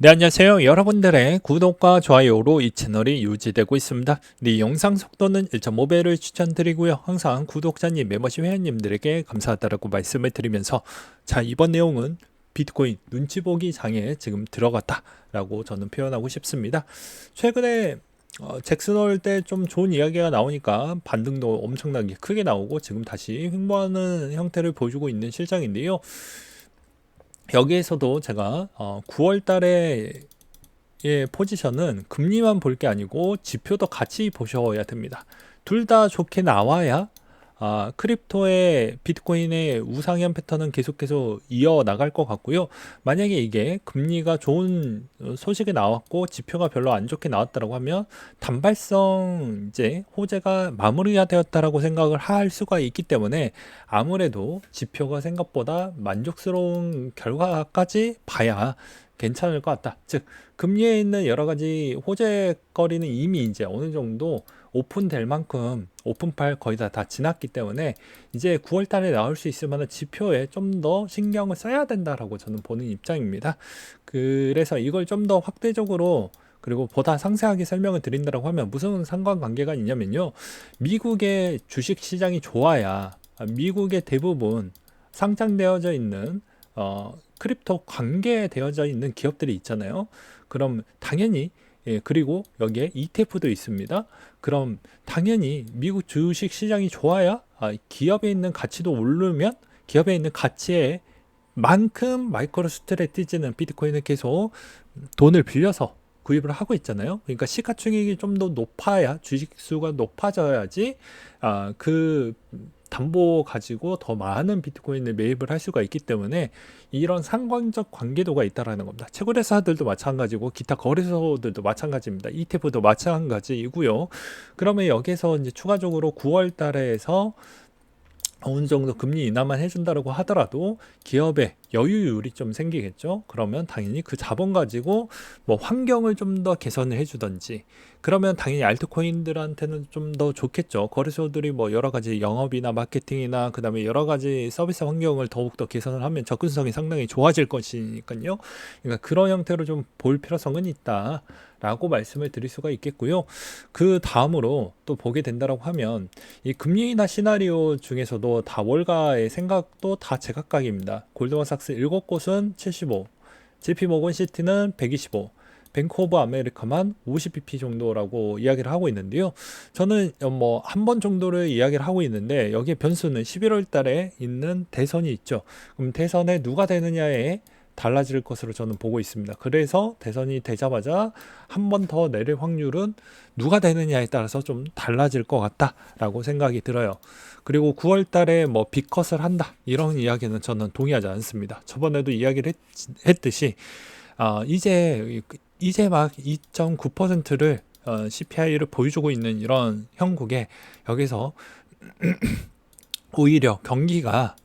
네, 안녕하세요. 여러분들의 구독과 좋아요로 이 채널이 유지되고 있습니다. 네, 영상 속도는 1.5배를 추천드리고요. 항상 구독자님, 멤버십 회원님들에게 감사하다라고 말씀을 드리면서 자, 이번 내용은 비트코인 눈치 보기 장에 지금 들어갔다라고 저는 표현하고 싶습니다. 최근에 잭슨홀 때 좀 좋은 이야기가 나오니까 반등도 엄청나게 크게 나오고 지금 다시 횡보하는 형태를 보여주고 있는 실정인데요. 여기에서도 제가 9월 달에 포지션은 금리만 볼 게 아니고 지표도 같이 보셔야 됩니다. 둘 다 좋게 나와야 크립토의 비트코인의 우상향 패턴은 계속해서 이어나갈 것 같고요. 만약에 이게 금리가 좋은 소식이 나왔고 지표가 별로 안 좋게 나왔다고 하면 단발성 이제 호재가 마무리가 되었다라고 생각을 할 수가 있기 때문에 아무래도 지표가 생각보다 만족스러운 결과까지 봐야 괜찮을 것 같다. 즉 금리에 있는 여러 가지 호재거리는 이미 이제 어느 정도 오픈될 만큼 오픈팔 거의 다 지났기 때문에 이제 9월 달에 나올 수 있을 만한 지표에 좀 더 신경을 써야 된다라고 저는 보는 입장입니다. 그래서 이걸 좀 더 확대적으로 그리고 보다 상세하게 설명을 드린다고 하면 무슨 상관관계가 있냐면요. 미국의 주식 시장이 좋아야 미국의 대부분 상장되어져 있는 크립토 관계되어져 있는 기업들이 있잖아요. 그럼 당연히 그리고 여기에 ETF도 있습니다. 그럼 당연히 미국 주식 시장이 좋아야 기업에 있는 가치도 오르면 기업에 있는 가치에 만큼 마이크로 스트레티지는 비트코인을 계속 돈을 빌려서 구입을 하고 있잖아요. 그러니까 시가총액이 좀 더 높아야 주식 수가 높아져야지 그 담보 가지고 더 많은 비트코인을 매입을 할 수가 있기 때문에 이런 상관적 관계도가 있다라는 겁니다. 채굴회사들도 마찬가지고 기타 거래소들도 마찬가지입니다. ETF도 마찬가지이고요. 그러면 여기서 이제 추가적으로 9월 달에서 어느 정도 금리 인하만 해준다고 하더라도 기업의 여유율이 좀 생기겠죠. 그러면 당연히 그 자본 가지고 뭐 환경을 좀 더 개선을 해주던지 그러면 당연히 알트코인들한테는 좀 더 좋겠죠. 거래소들이 뭐 여러 가지 영업이나 마케팅이나 그 다음에 여러 가지 서비스 환경을 더욱더 개선을 하면 접근성이 상당히 좋아질 것이니까요. 그러니까 그런 형태로 좀 볼 필요성은 있다. 라고 말씀을 드릴 수가 있겠고요. 그 다음으로 또 보게 된다고 하면 이 금리 인하 시나리오 중에서도 다 월가의 생각도 다 제각각입니다. 골드만삭스 7곳은 75, JP모건 시티는 125, 뱅크 오브 아메리카만 50bp 정도라고 이야기를 하고 있는데요. 저는 뭐 한 번 정도를 이야기를 하고 있는데 여기에 변수는 11월 달에 있는 대선이 있죠. 그럼 대선에 누가 되느냐에 달라질 것으로 저는 보고 있습니다. 그래서 대선이 되자마자 한 번 더 내릴 확률은 누가 되느냐에 따라서 좀 달라질 것 같다라고 생각이 들어요. 그리고 9월 달에 뭐 빅컷을 한다 이런 이야기는 저는 동의하지 않습니다. 저번에도 이야기를 했듯이 이제 막 2.9%를 CPI를 보여주고 있는 이런 형국에 여기서 오히려 경기가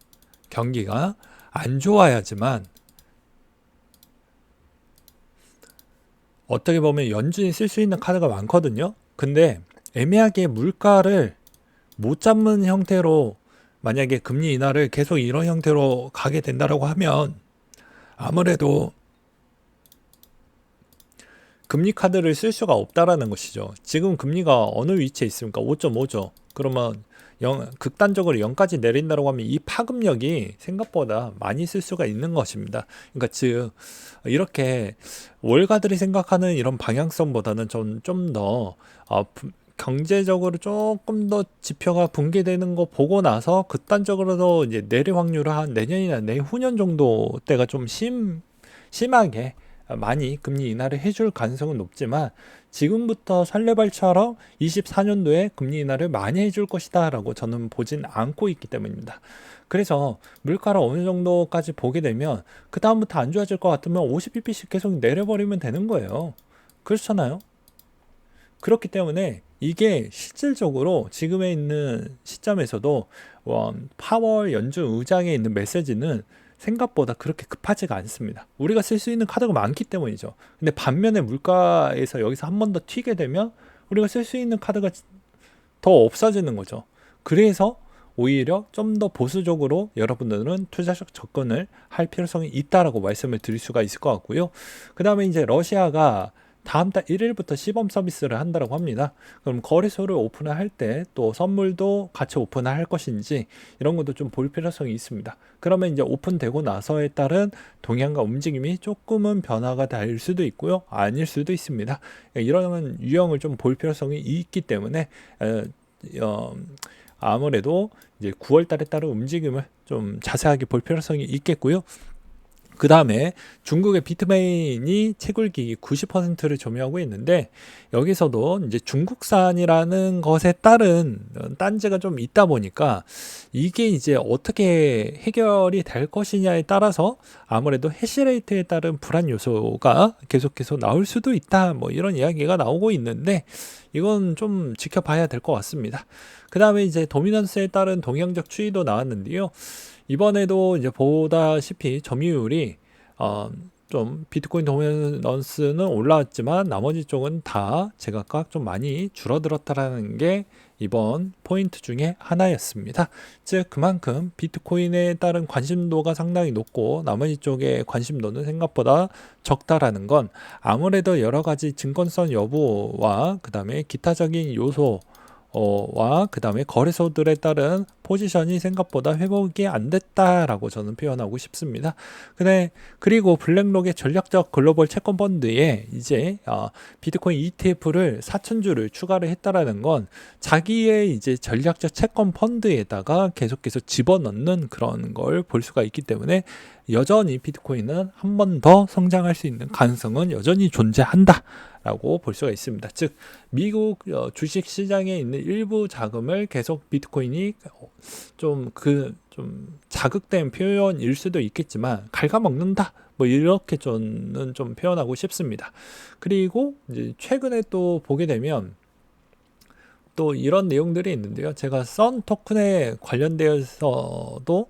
안 좋아야지만 어떻게 보면 연준이 쓸 수 있는 카드가 많거든요. 근데 애매하게 물가를 못 잡는 형태로 만약에 금리 인하를 계속 이런 형태로 가게 된다라고 하면 아무래도 금리 카드를 쓸 수가 없다라는 것이죠. 지금 금리가 어느 위치에 있습니까? 5.5죠. 그러면 극단적으로 0까지 내린다고 하면 이 파급력이 생각보다 많이 쓸 수가 있는 것입니다. 그러니까 즉 이렇게 월가들이 생각하는 이런 방향성보다는 좀 더 경제적으로 조금 더 지표가 붕괴되는 거 보고 나서 극단적으로도 이제 내릴 확률을 한 내년이나 내후년 정도 때가 좀 심하게 많이 금리 인하를 해줄 가능성은 높지만 지금부터 설레발처럼 24년도에 금리 인하를 많이 해줄 것이다 라고 저는 보진 않고 있기 때문입니다. 그래서 물가를 어느 정도까지 보게 되면 그 다음부터 안 좋아질 것 같으면 50bp씩 계속 내려버리면 되는 거예요. 그렇잖아요. 그렇기 때문에 이게 실질적으로 지금에 있는 시점에서도 파월 연준 의장에 있는 메시지는 생각보다 그렇게 급하지가 않습니다. 우리가 쓸 수 있는 카드가 많기 때문이죠. 근데 반면에 물가에서 여기서 한 번 더 튀게 되면 우리가 쓸 수 있는 카드가 더 없어지는 거죠. 그래서 오히려 좀 더 보수적으로 여러분들은 투자적 접근을 할 필요성이 있다라고 말씀을 드릴 수가 있을 것 같고요. 그 다음에 이제 러시아가 다음 달 1일부터 시범 서비스를 한다고 합니다. 그럼 거래소를 오픈을 할 때 또 선물도 같이 오픈을 할 것인지 이런 것도 좀 볼 필요성이 있습니다. 그러면 이제 오픈되고 나서에 따른 동향과 움직임이 조금은 변화가 될 수도 있고요. 아닐 수도 있습니다. 이런 유형을 좀 볼 필요성이 있기 때문에 어, 아무래도 이제 9월 달에 따른 움직임을 좀 자세하게 볼 필요성이 있겠고요. 그 다음에 중국의 비트메인이 채굴기기 90%를 점유하고 있는데 여기서도 이제 중국산이라는 것에 따른 딴지가 좀 있다 보니까 이게 이제 어떻게 해결이 될 것이냐에 따라서 아무래도 해시레이트에 따른 불안 요소가 계속해서 나올 수도 있다, 뭐 이런 이야기가 나오고 있는데 이건 좀 지켜봐야 될 것 같습니다. 그 다음에 이제 도미넌스에 따른 동향적 추이도 나왔는데요. 이번에도 이제 보다시피 점유율이 좀 비트코인 도미넌스는 올라왔지만 나머지 쪽은 다 제각각 좀 많이 줄어들었다라는 게 이번 포인트 중에 하나였습니다. 즉 그만큼 비트코인에 따른 관심도가 상당히 높고 나머지 쪽의 관심도는 생각보다 적다라는 건 아무래도 여러 가지 증권성 여부와 그 다음에 기타적인 요소 와 그 다음에 거래소들에 따른 포지션이 생각보다 회복이 안 됐다라고 저는 표현하고 싶습니다. 그리고 블랙록의 전략적 글로벌 채권 펀드에 이제 비트코인 ETF를 4,000주를 추가를 했다라는 건 자기의 이제 전략적 채권 펀드에다가 계속해서 집어넣는 그런 걸 볼 수가 있기 때문에 여전히 비트코인은 한 번 더 성장할 수 있는 가능성은 여전히 존재한다 라고 볼 수가 있습니다. 즉 미국 주식 시장에 있는 일부 자금을 계속 비트코인이 좀 자극된 표현일 수도 있겠지만 갉아먹는다, 뭐 이렇게 저는 좀 표현하고 싶습니다. 그리고 이제 최근에 또 보게 되면 또 이런 내용들이 있는데요. 제가 썬 토큰에 관련되어서도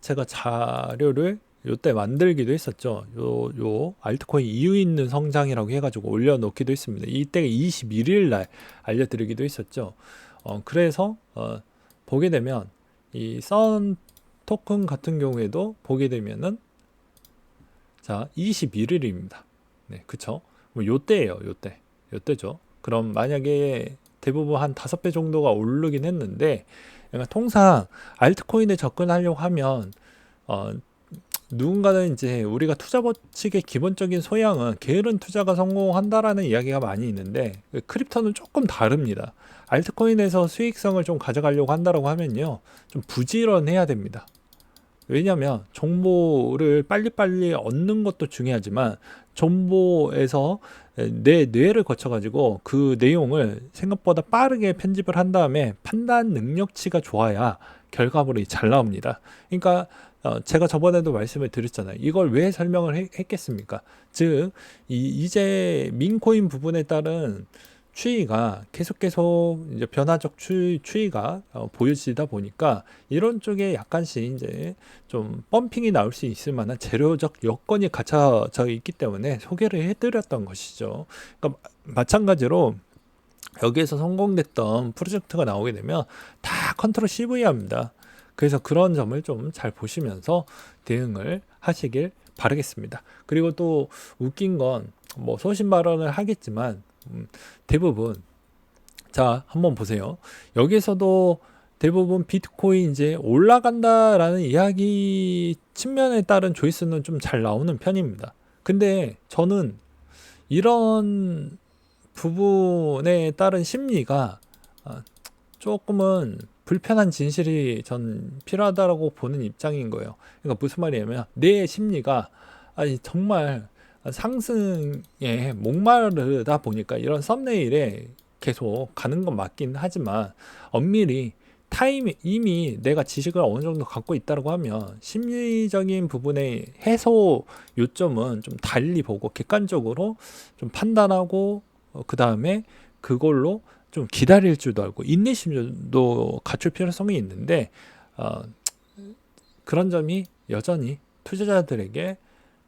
제가 자료를 요때 만들기도 했었죠. 요 알트코인 이유 있는 성장이라고 해가지고 올려놓기도 했습니다. 이때가 21일 날 알려드리기도 했었죠. 그래서 보게 되면 이 썬 토큰 같은 경우에도 보게 되면은 자 21일입니다. 네, 그쵸? 뭐 요때예요, 요때죠. 그럼 만약에 대부분 한 5배 정도가 오르긴 했는데, 그러니까 통상 알트코인에 접근하려고 하면 누군가는 이제 우리가 투자 법칙의 기본적인 소양은 게으른 투자가 성공한다라는 이야기가 많이 있는데 크립토는 조금 다릅니다. 알트코인에서 수익성을 좀 가져가려고 한다라고 하면요, 좀 부지런해야 됩니다. 왜냐하면 정보를 빨리빨리 얻는 것도 중요하지만 정보에서 내 뇌를 거쳐가지고 그 내용을 생각보다 빠르게 편집을 한 다음에 판단 능력치가 좋아야 결과물이 잘 나옵니다. 그러니까 제가 저번에도 말씀을 드렸잖아요. 이걸 왜 설명을 했겠습니까? 즉 이제 민코인 부분에 따른 추이가 계속 이제 변화적 추이가 보여지다 보니까 이런 쪽에 약간씩 이제 좀 펌핑이 나올 수 있을 만한 재료적 여건이 갖춰져 있기 때문에 소개를 해드렸던 것이죠. 그러니까 마찬가지로 여기에서 성공됐던 프로젝트가 나오게 되면 다 컨트롤 CV 합니다. 그래서 그런 점을 좀 잘 보시면서 대응을 하시길 바라겠습니다. 그리고 또 웃긴 건 뭐 소신 발언을 하겠지만 대부분 자 한번 보세요. 여기서도 대부분 비트코인 이제 올라간다라는 이야기 측면에 따른 조회수는 좀 잘 나오는 편입니다. 근데 저는 이런 부분에 따른 심리가 조금은 불편한 진실이 전 필요하다고 보는 입장인 거예요. 그러니까 무슨 말이냐면 내 심리가 정말 상승에 목마르다 보니까 이런 썸네일에 계속 가는 건 맞긴 하지만 엄밀히 이미 내가 지식을 어느 정도 갖고 있다고 하면 심리적인 부분의 해소 요점은 좀 달리 보고 객관적으로 좀 판단하고 그 다음에 그걸로 좀 기다릴 줄도 알고 인내심도 갖출 필요성이 있는데 그런 점이 여전히 투자자들에게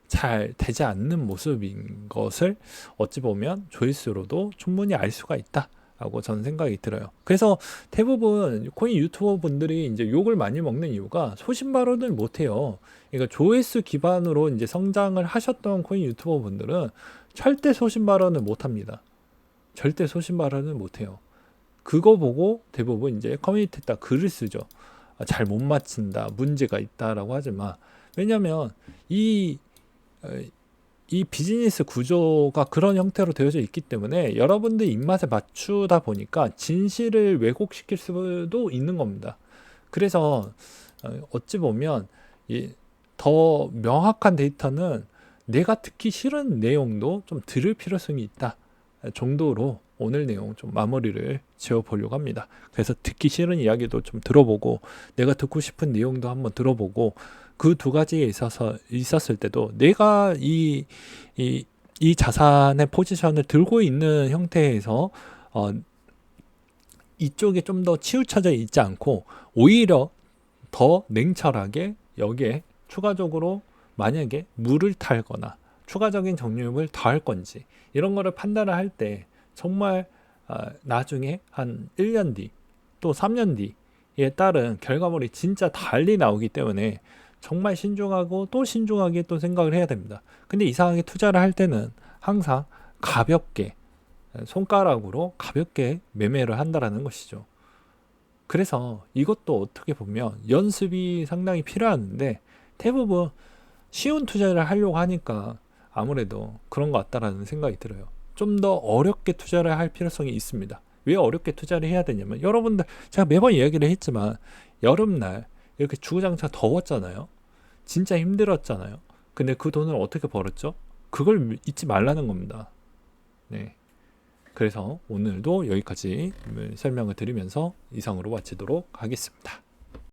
잘 되지 않는 모습인 것을 어찌 보면 조회수로도 충분히 알 수가 있다 라고 저는 생각이 들어요. 그래서 대부분 코인 유튜버 분들이 이제 욕을 많이 먹는 이유가 소신 발언을 못 해요. 그러니까 조회수 기반으로 이제 성장을 하셨던 코인 유튜버 분들은 절대 소신 발언을 못 합니다. 절대 소신 발언을 못 해요. 그거 보고 대부분 이제 커뮤니티에다 글을 쓰죠. 잘 못 맞춘다, 문제가 있다라고 하지만, 왜냐면 이 비즈니스 구조가 그런 형태로 되어져 있기 때문에 여러분들 입맛에 맞추다 보니까 진실을 왜곡시킬 수도 있는 겁니다. 그래서 어찌 보면 더 명확한 데이터는 내가 듣기 싫은 내용도 좀 들을 필요성이 있다 정도로 오늘 내용 좀 마무리를 지어보려고 합니다. 그래서 듣기 싫은 이야기도 좀 들어보고 내가 듣고 싶은 내용도 한번 들어보고 그 두 가지에 있었을 때도 내가 이 자산의 포지션을 들고 있는 형태에서 이쪽에 좀 더 치우쳐져 있지 않고 오히려 더 냉철하게 여기에 추가적으로 만약에 물을 탈거나 추가적인 정유입을 더할 건지 이런 거를 판단을 할 때 정말 나중에 한 1년 뒤 또 3년 뒤에 따른 결과물이 진짜 달리 나오기 때문에 정말 신중하고 또 신중하게 또 생각을 해야 됩니다. 근데 이상하게 투자를 할 때는 항상 가볍게 손가락으로 가볍게 매매를 한다라는 것이죠. 그래서 이것도 어떻게 보면 연습이 상당히 필요한데 대부분 쉬운 투자를 하려고 하니까 아무래도 그런 것 같다라는 생각이 들어요. 좀 더 어렵게 투자를 할 필요성이 있습니다. 왜 어렵게 투자를 해야 되냐면 여러분들 제가 매번 이야기를 했지만 여름날 이렇게 주구장창 더웠잖아요. 진짜 힘들었잖아요. 근데 그 돈을 어떻게 벌었죠? 그걸 잊지 말라는 겁니다. 네. 그래서 오늘도 여기까지 설명을 드리면서 이상으로 마치도록 하겠습니다.